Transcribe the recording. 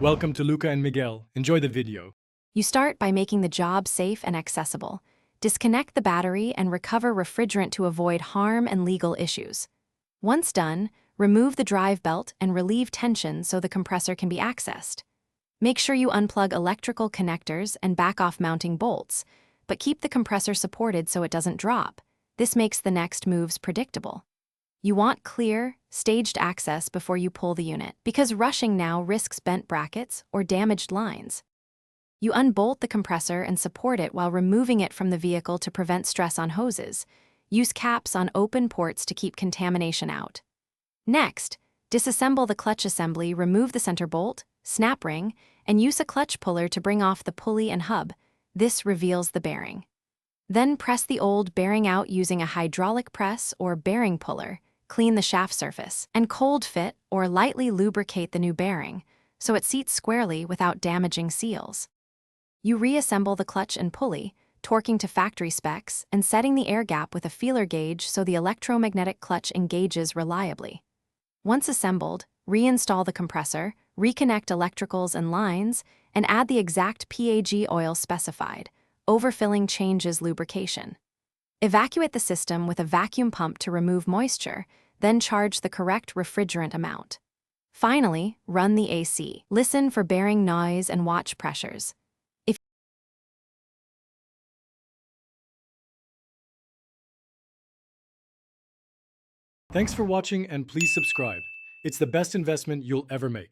Welcome to Luca and Miguel. Enjoy the video. You start by making the job safe and accessible. Disconnect the battery and recover refrigerant to avoid harm and legal issues. Once done, remove the drive belt and relieve tension so the compressor can be accessed. Make sure you unplug electrical connectors and back off mounting bolts, but keep the compressor supported so it doesn't drop. This makes the next moves predictable. You want clear, staged access before you pull the unit, because rushing now risks bent brackets or damaged lines. You unbolt the compressor and support it while removing it from the vehicle to prevent stress on hoses. Use caps on open ports to keep contamination out. Next, disassemble the clutch assembly, remove the center bolt, snap ring, and use a clutch puller to bring off the pulley and hub. This reveals the bearing. Then press the old bearing out using a hydraulic press or bearing puller. Clean the shaft surface, and cold fit or lightly lubricate the new bearing so it seats squarely without damaging seals. You reassemble the clutch and pulley, torquing to factory specs and setting the air gap with a feeler gauge so the electromagnetic clutch engages reliably. Once assembled, reinstall the compressor, reconnect electricals and lines, and add the exact PAG oil specified. Overfilling changes lubrication. Evacuate the system with a vacuum pump to remove moisture, then charge the correct refrigerant amount. Finally, run the AC. Listen for bearing noise and watch pressures. Thanks for watching and please subscribe. It's the best investment you'll ever make.